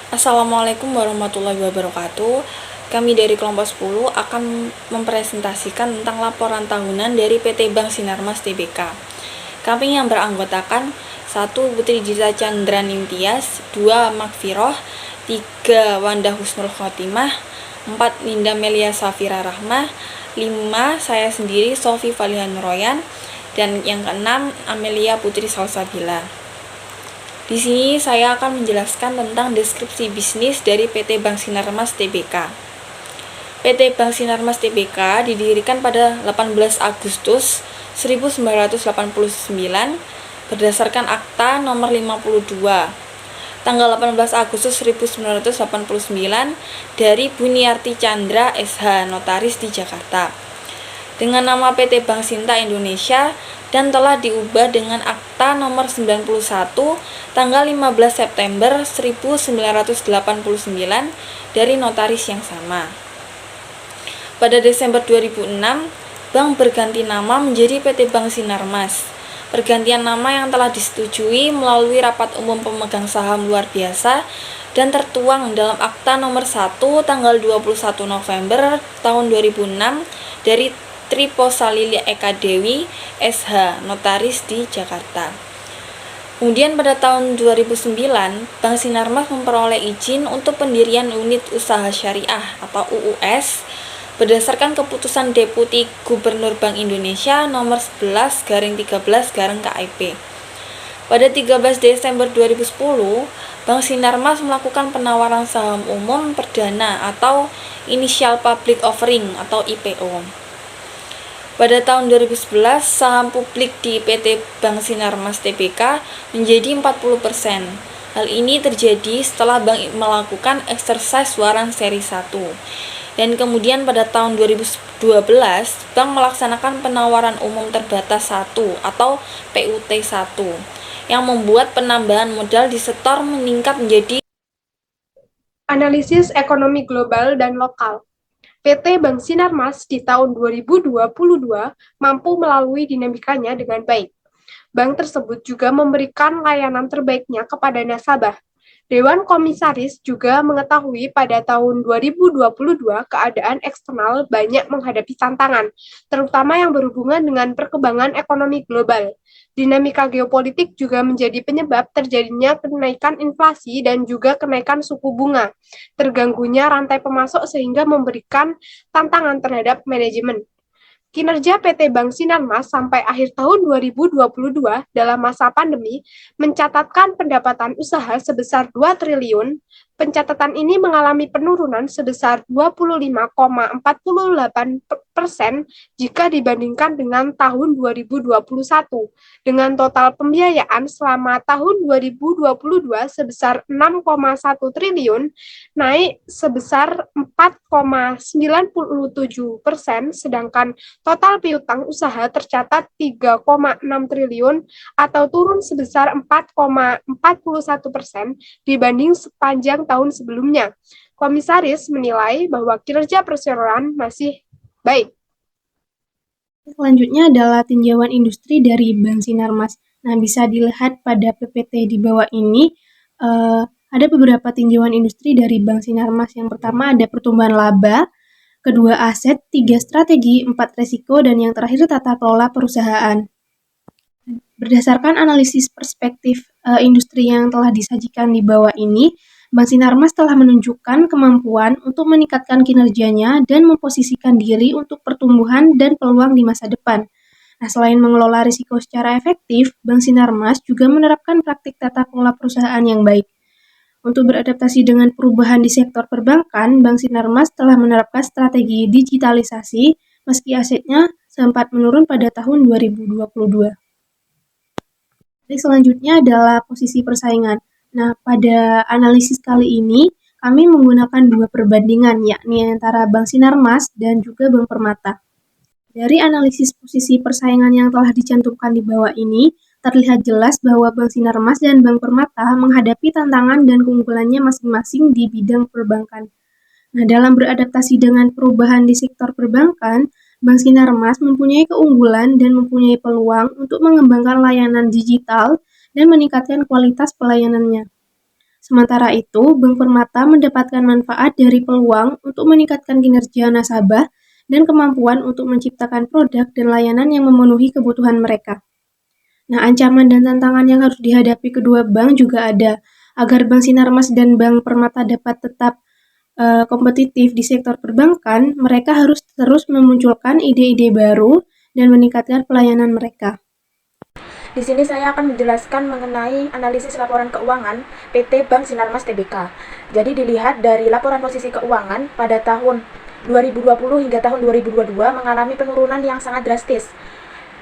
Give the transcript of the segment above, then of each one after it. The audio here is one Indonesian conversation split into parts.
Assalamualaikum warahmatullahi wabarakatuh. Kami dari kelompok 10 akan mempresentasikan tentang laporan tahunan dari PT Bank Sinarmas Tbk. Kami yang beranggotakan 1. Putri Dita Chandra Nimtias, 2. Makfiroh, 3. Wanda Husnul Khotimah, 4. Linda Melia Safira Rahmah, 5. Saya sendiri Sofi Falihan Royan, dan yang keenam Amelia Putri Salsabila. Di sini saya akan menjelaskan tentang deskripsi bisnis dari PT Bank Sinarmas Tbk. PT Bank Sinarmas Tbk didirikan pada 18 Agustus 1989 berdasarkan Akta Nomor 52 tanggal 18 Agustus 1989 dari Buniarti Chandra SH, notaris di Jakarta, dengan nama PT Bank Sinta Indonesia, dan telah diubah dengan Akta Nomor 91 tanggal 15 September 1989 dari notaris yang sama. Pada Desember 2006, bank berganti nama menjadi PT Bank Sinarmas. Pergantian nama yang telah disetujui melalui rapat umum pemegang saham luar biasa dan tertuang dalam Akta Nomor 1 tanggal 21 November tahun 2006 dari Triposalili Eka Dewi SH, notaris di Jakarta. Kemudian pada tahun 2009, Bank Sinarmas memperoleh izin untuk pendirian unit usaha syariah atau UUS berdasarkan keputusan Deputi Gubernur Bank Indonesia nomor 11/13/KIP. Pada 13 Desember 2010, Bank Sinarmas melakukan penawaran saham umum perdana atau Initial Public Offering atau IPO. Pada tahun 2011, saham publik di PT Bank Sinarmas Tbk menjadi 40%. Hal ini terjadi setelah bank melakukan eksersis waran seri 1. Dan kemudian pada tahun 2012, bank melaksanakan penawaran umum terbatas 1 atau PUT 1 yang membuat penambahan modal disetor meningkat menjadi Analisis ekonomi global dan lokal. PT Bank Sinarmas di tahun 2022 mampu melalui dinamikanya dengan baik. Bank tersebut juga memberikan layanan terbaiknya kepada nasabah. Dewan Komisaris juga mengetahui pada tahun 2022 keadaan eksternal banyak menghadapi tantangan, terutama yang berhubungan dengan perkembangan ekonomi global. Dinamika geopolitik juga menjadi penyebab terjadinya kenaikan inflasi dan juga kenaikan suku bunga, terganggunya rantai pemasok sehingga memberikan tantangan terhadap manajemen. Kinerja PT Bank Sinarmas sampai akhir tahun 2022 dalam masa pandemi mencatatkan pendapatan usaha sebesar 2 triliun. Pencatatan ini mengalami penurunan sebesar 25,48% jika dibandingkan dengan tahun 2021, dengan total pembiayaan selama tahun 2022 sebesar 6,1 triliun, naik sebesar 4,97%, sedangkan total piutang usaha tercatat 3,6 triliun atau turun sebesar 4,41% dibanding sepanjang tahun sebelumnya. Komisaris menilai bahwa kinerja perseroan masih baik. Selanjutnya adalah tinjauan industri dari Bank Sinarmas. Nah, bisa dilihat pada PPT di bawah ini, ada beberapa tinjauan industri dari Bank Sinarmas. Yang pertama ada pertumbuhan laba, kedua aset, 3 strategi, 4 resiko, dan yang terakhir tata kelola perusahaan. Berdasarkan analisis perspektif industri yang telah disajikan di bawah ini, Bank Sinarmas telah menunjukkan kemampuan untuk meningkatkan kinerjanya dan memposisikan diri untuk pertumbuhan dan peluang di masa depan. Nah, selain mengelola risiko secara efektif, Bank Sinarmas juga menerapkan praktik tata kelola perusahaan yang baik. Untuk beradaptasi dengan perubahan di sektor perbankan, Bank Sinarmas telah menerapkan strategi digitalisasi meski asetnya sempat menurun pada tahun 2022. Jadi selanjutnya adalah posisi persaingan. Nah, pada analisis kali ini, kami menggunakan 2 perbandingan, yakni antara Bank Sinarmas dan juga Bank Permata. Dari analisis posisi persaingan yang telah dicantumkan di bawah ini, terlihat jelas bahwa Bank Sinarmas dan Bank Permata menghadapi tantangan dan keunggulannya masing-masing di bidang perbankan. Nah, dalam beradaptasi dengan perubahan di sektor perbankan, Bank Sinarmas mempunyai keunggulan dan mempunyai peluang untuk mengembangkan layanan digital dan meningkatkan kualitas pelayanannya. Sementara itu, Bank Permata mendapatkan manfaat dari peluang untuk meningkatkan kinerja nasabah dan kemampuan untuk menciptakan produk dan layanan yang memenuhi kebutuhan mereka. Nah, ancaman dan tantangan yang harus dihadapi kedua bank juga ada. Agar Bank Sinarmas dan Bank Permata dapat tetap kompetitif di sektor perbankan, mereka harus terus memunculkan ide-ide baru dan meningkatkan pelayanan mereka. Di sini saya akan menjelaskan mengenai analisis laporan keuangan PT Bank Sinarmas Tbk. Jadi dilihat dari laporan posisi keuangan pada tahun 2020 hingga tahun 2022 mengalami penurunan yang sangat drastis.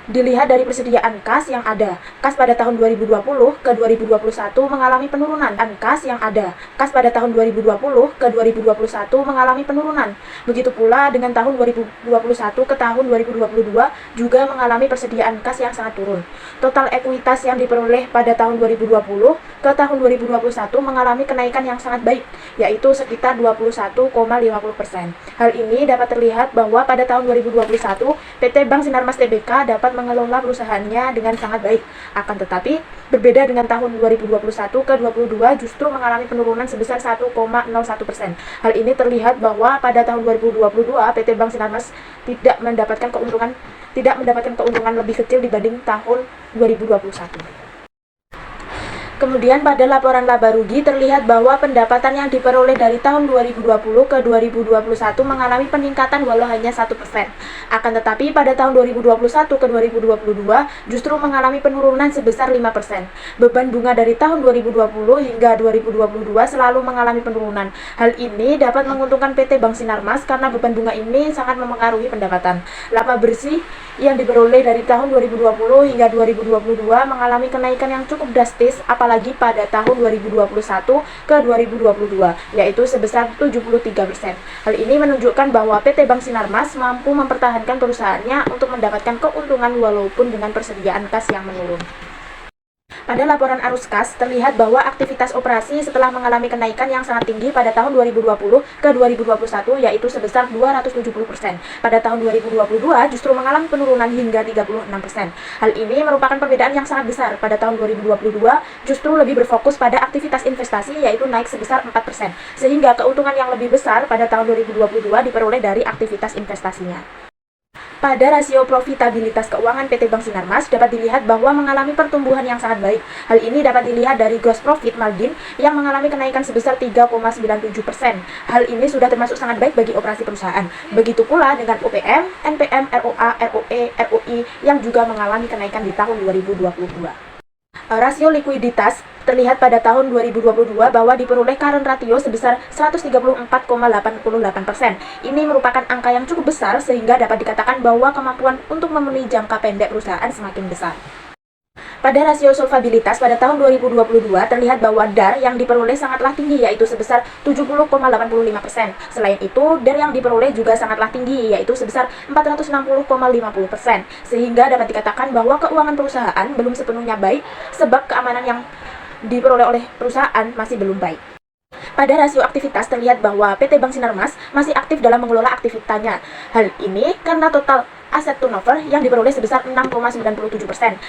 Dilihat dari persediaan kas yang ada. Kas pada tahun 2020 ke 2021 mengalami penurunan. Dan kas yang ada. Kas pada tahun 2020 ke 2021 mengalami penurunan. Begitu pula dengan tahun 2021 ke tahun 2022 juga mengalami persediaan kas yang sangat turun. Total ekuitas yang diperoleh pada tahun 2020 ke tahun 2021 mengalami kenaikan yang sangat baik, yaitu sekitar 21,50%. Hal ini dapat terlihat bahwa pada tahun 2021 PT Bank Sinarmas Tbk dapat mengelola perusahaannya dengan sangat baik. Akan tetapi, berbeda dengan tahun 2021 ke 2022 justru mengalami penurunan sebesar 1,01%. Hal ini terlihat bahwa pada tahun 2022 PT Bank Sinarmas tidak mendapatkan keuntungan lebih kecil dibanding tahun 2021. Kemudian pada laporan laba rugi terlihat bahwa pendapatan yang diperoleh dari tahun 2020 ke 2021 mengalami peningkatan walau hanya 1%. Akan tetapi pada tahun 2021 ke 2022 justru mengalami penurunan sebesar 5%. Beban bunga dari tahun 2020 hingga 2022 selalu mengalami penurunan. Hal ini dapat menguntungkan PT Bank Sinarmas karena beban bunga ini sangat memengaruhi pendapatan. Laba bersih yang diperoleh dari tahun 2020 hingga 2022 mengalami kenaikan yang cukup drastis apalagi pada tahun 2021 ke 2022, yaitu sebesar 73%. Hal ini menunjukkan bahwa PT Bank Sinarmas mampu mempertahankan perusahaannya untuk mendapatkan keuntungan walaupun dengan persediaan kas yang menurun. Pada laporan arus kas, terlihat bahwa aktivitas operasi setelah mengalami kenaikan yang sangat tinggi pada tahun 2020 ke 2021, yaitu sebesar 270%. Pada tahun 2022 justru mengalami penurunan hingga 36%. Hal ini merupakan perbedaan yang sangat besar. Pada tahun 2022 justru lebih berfokus pada aktivitas investasi, yaitu naik sebesar 4%. Sehingga keuntungan yang lebih besar pada tahun 2022 diperoleh dari aktivitas investasinya. Pada rasio profitabilitas keuangan PT Bank Sinarmas dapat dilihat bahwa mengalami pertumbuhan yang sangat baik. Hal ini dapat dilihat dari gross profit margin yang mengalami kenaikan sebesar 3,97%. Hal ini sudah termasuk sangat baik bagi operasi perusahaan. Begitu pula dengan OPM, NPM, ROA, ROE, ROI yang juga mengalami kenaikan di tahun 2022. Rasio likuiditas terlihat pada tahun 2022 bahwa diperoleh current ratio sebesar 134,88%. Ini merupakan angka yang cukup besar sehingga dapat dikatakan bahwa kemampuan untuk memenuhi jangka pendek perusahaan semakin besar. Pada rasio solvabilitas pada tahun 2022 terlihat bahwa DAR yang diperoleh sangatlah tinggi, yaitu sebesar 70,85%. Selain itu, DAR yang diperoleh juga sangatlah tinggi, yaitu sebesar 460,50%. Sehingga dapat dikatakan bahwa keuangan perusahaan belum sepenuhnya baik sebab keamanan yang diperoleh oleh perusahaan masih belum baik. Pada rasio aktivitas terlihat bahwa PT Bank Sinarmas masih aktif dalam mengelola aktivitasnya. Hal ini karena total aset turnover yang diperoleh sebesar 6,97%.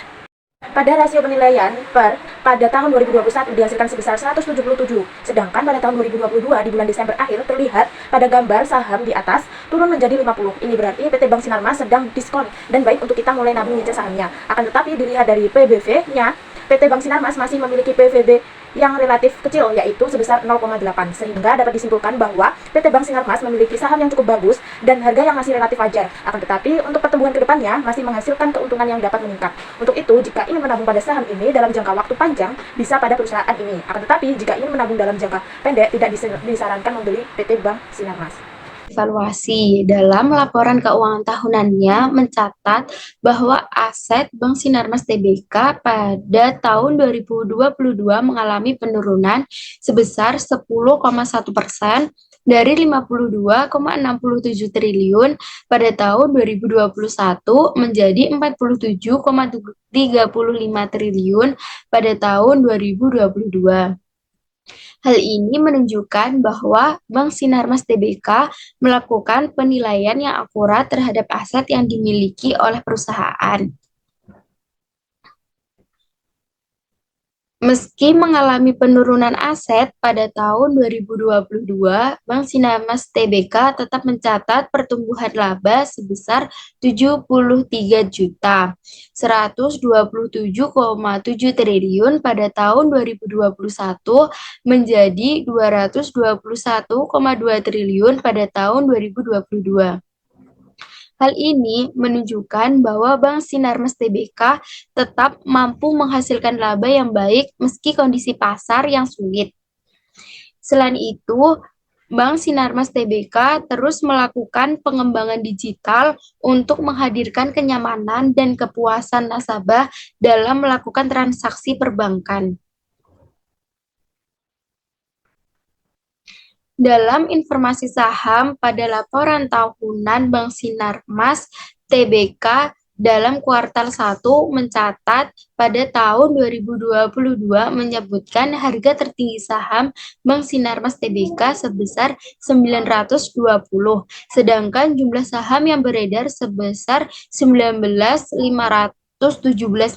Pada rasio penilaian pada tahun 2021 dihasilkan sebesar 177, sedangkan pada tahun 2022 di bulan Desember akhir terlihat pada gambar saham di atas turun menjadi 50. Ini berarti PT Bank Sinarmas sedang diskon dan baik untuk kita mulai nabung nyicil sahamnya. Akan tetapi dilihat dari PBV-nya, PT Bank Sinarmas masih memiliki PVB yang relatif kecil, yaitu sebesar 0,8, sehingga dapat disimpulkan bahwa PT Bank Sinarmas memiliki saham yang cukup bagus dan harga yang masih relatif wajar. Akan tetapi untuk pertumbuhan kedepannya masih menghasilkan keuntungan yang dapat meningkat. Untuk itu, jika ingin menabung pada saham ini dalam jangka waktu panjang, bisa pada perusahaan ini. Akan tetapi jika ingin menabung dalam jangka pendek, tidak disarankan membeli PT Bank Sinarmas. Evaluasi dalam laporan keuangan tahunannya mencatat bahwa aset Bank Sinarmas Tbk pada tahun 2022 mengalami penurunan sebesar 10,1% dari 52,67 triliun pada tahun 2021 menjadi 47,35 triliun pada tahun 2022. Hal ini menunjukkan bahwa Bank Sinarmas Tbk melakukan penilaian yang akurat terhadap aset yang dimiliki oleh perusahaan. Meski mengalami penurunan aset pada tahun 2022, Bank Sinarmas Tbk tetap mencatat pertumbuhan laba sebesar 73.127,7 triliun pada tahun 2021 menjadi 221,2 triliun pada tahun 2022. Hal ini menunjukkan bahwa Bank Sinarmas Tbk tetap mampu menghasilkan laba yang baik meski kondisi pasar yang sulit. Selain itu, Bank Sinarmas Tbk terus melakukan pengembangan digital untuk menghadirkan kenyamanan dan kepuasan nasabah dalam melakukan transaksi perbankan. Dalam informasi saham pada laporan tahunan Bank Sinarmas Tbk dalam kuartal 1 mencatat pada tahun 2022 menyebutkan harga tertinggi saham Bank Sinarmas Tbk sebesar 920, sedangkan jumlah saham yang beredar sebesar 19.517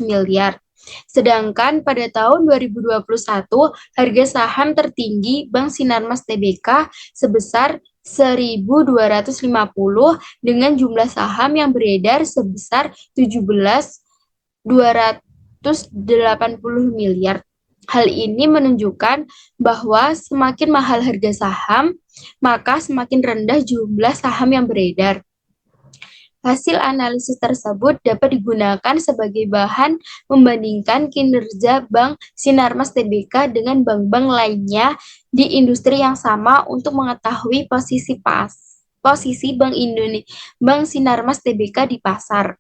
miliar. Sedangkan pada tahun 2021, harga saham tertinggi Bank Sinarmas Tbk sebesar 1.250 dengan jumlah saham yang beredar sebesar 17.280 miliar. Hal ini menunjukkan bahwa semakin mahal harga saham, maka semakin rendah jumlah saham yang beredar. Hasil analisis tersebut dapat digunakan sebagai bahan membandingkan kinerja Bank Sinarmas Tbk dengan bank-bank lainnya di industri yang sama untuk mengetahui posisi Bank Sinarmas Tbk di pasar.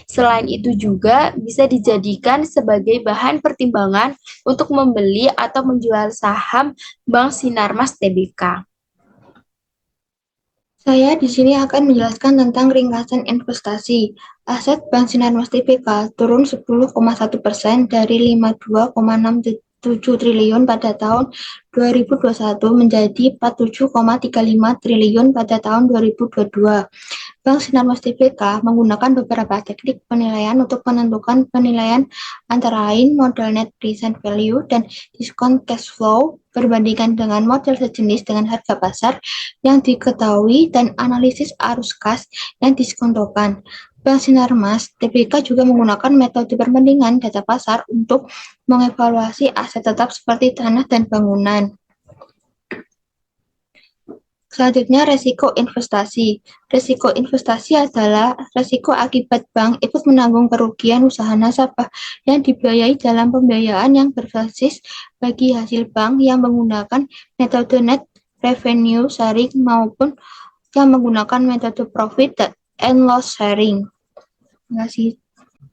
Selain itu juga bisa dijadikan sebagai bahan pertimbangan untuk membeli atau menjual saham Bank Sinarmas Tbk. Saya di sini akan menjelaskan tentang ringkasan investasi. Aset Bank Sinarmas Tbk turun 10,1% dari 52,67 triliun pada tahun 2021 menjadi 47,35 triliun pada tahun 2022. Bank Sinarmas Tbk menggunakan beberapa teknik penilaian untuk menentukan penilaian antara lain modal net present value dan diskon cash flow berbandingkan dengan model sejenis dengan harga pasar yang diketahui dan analisis arus kas yang diskontokan. Bank Sinarmas Tbk juga menggunakan metode perbandingan data pasar untuk mengevaluasi aset tetap seperti tanah dan bangunan. Selanjutnya, resiko investasi. Resiko investasi adalah resiko akibat bank ikut menanggung kerugian usaha nasabah yang dibiayai dalam pembiayaan yang berbasis bagi hasil bank yang menggunakan metode net revenue sharing maupun yang menggunakan metode profit and loss sharing. Terima kasih.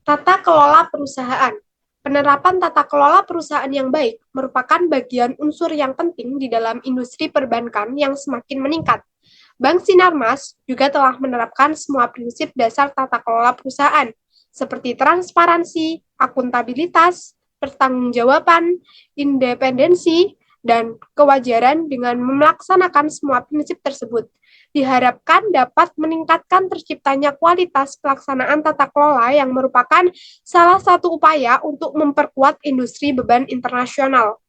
Tata kelola perusahaan. Penerapan tata kelola perusahaan yang baik merupakan bagian unsur yang penting di dalam industri perbankan yang semakin meningkat. Bank Sinarmas juga telah menerapkan semua prinsip dasar tata kelola perusahaan, seperti transparansi, akuntabilitas, pertanggungjawaban, independensi, dan kewajaran dengan melaksanakan semua prinsip tersebut. Diharapkan dapat meningkatkan terciptanya kualitas pelaksanaan tata kelola yang merupakan salah satu upaya untuk memperkuat industri beban internasional.